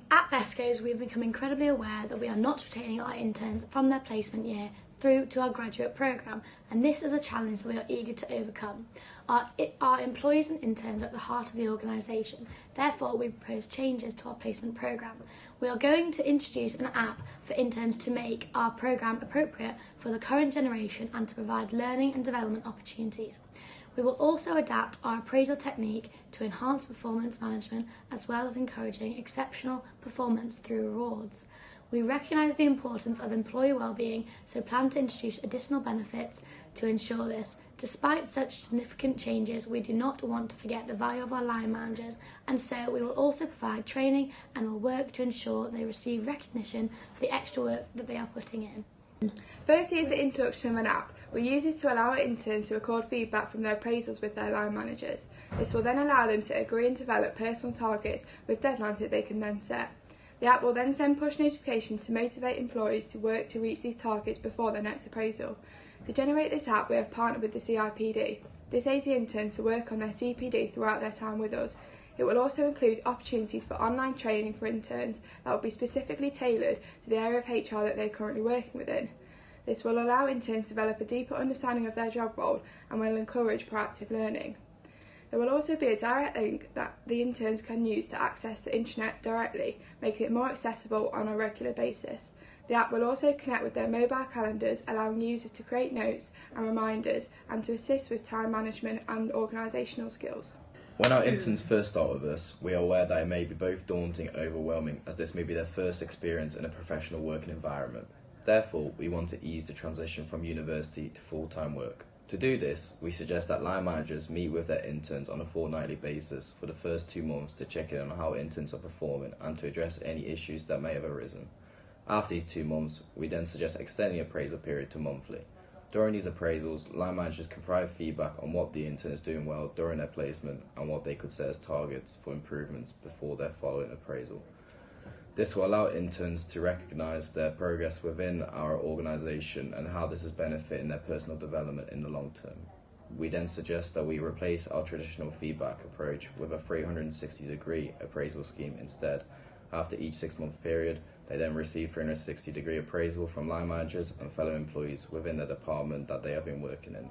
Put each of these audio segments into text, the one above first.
At Besco's, we've become incredibly aware that we are not retaining our interns from their placement year through to our graduate programme, and this is a challenge that we are eager to overcome. Our employees and interns are at the heart of the organisation, therefore we propose changes to our placement programme. We are going to introduce an app for interns to make our programme appropriate for the current generation and to provide learning and development opportunities. We will also adapt our appraisal technique to enhance performance management as well as encouraging exceptional performance through rewards. We recognise the importance of employee wellbeing, so plan to introduce additional benefits to ensure this. Despite such significant changes, we do not want to forget the value of our line managers, and so we will also provide training and will work to ensure they receive recognition for the extra work that they are putting in. Firstly is the introduction of an app. We use this to allow our interns to record feedback from their appraisals with their line managers. This will then allow them to agree and develop personal targets with deadlines that they can then set. The app will then send push notifications to motivate employees to work to reach these targets before their next appraisal. To generate this app, we have partnered with the CIPD. This aids the interns to work on their CPD throughout their time with us. It will also include opportunities for online training for interns that will be specifically tailored to the area of HR that they are currently working within. This will allow interns to develop a deeper understanding of their job role and will encourage proactive learning. There will also be a direct link that the interns can use to access the intranet directly, making it more accessible on a regular basis. The app will also connect with their mobile calendars, allowing users to create notes and reminders and to assist with time management and organisational skills. When our interns first start with us, we are aware that it may be both daunting and overwhelming, as this may be their first experience in a professional working environment. Therefore, we want to ease the transition from university to full-time work. To do this, we suggest that line managers meet with their interns on a fortnightly basis for the first 2 months to check in on how interns are performing and to address any issues that may have arisen. After these 2 months, we then suggest extending the appraisal period to monthly. During these appraisals, line managers can provide feedback on what the intern is doing well during their placement and what they could set as targets for improvements before their following appraisal. This will allow interns to recognise their progress within our organisation and how this is benefiting their personal development in the long term. We then suggest that we replace our traditional feedback approach with a 360-degree appraisal scheme instead. After each 6-month period, they then receive 360-degree appraisal from line managers and fellow employees within the department that they have been working in.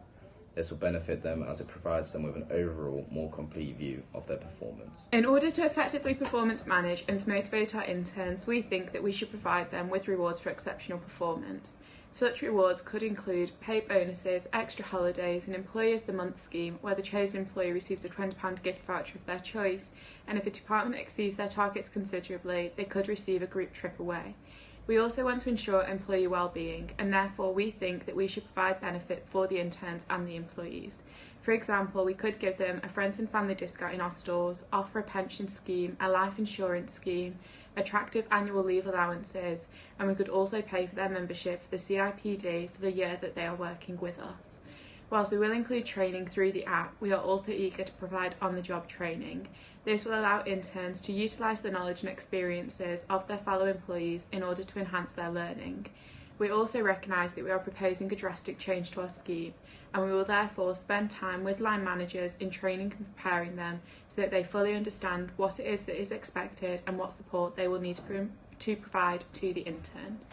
This will benefit them as it provides them with an overall, more complete view of their performance. In order to effectively performance manage and to motivate our interns, we think that we should provide them with rewards for exceptional performance. Such rewards could include paid bonuses, extra holidays, an Employee of the Month scheme where the chosen employee receives a £20 gift voucher of their choice, and if a department exceeds their targets considerably, they could receive a group trip away. We also want to ensure employee wellbeing, and therefore we think that we should provide benefits for the interns and the employees. For example, we could give them a friends and family discount in our stores, offer a pension scheme, a life insurance scheme, attractive annual leave allowances, and we could also pay for their membership for the CIPD for the year that they are working with us. Whilst we will include training through the app, we are also eager to provide on-the-job training. This will allow interns to utilise the knowledge and experiences of their fellow employees in order to enhance their learning. We also recognise that we are proposing a drastic change to our scheme, and we will therefore spend time with line managers in training and preparing them so that they fully understand what it is that is expected and what support they will need to provide to the interns.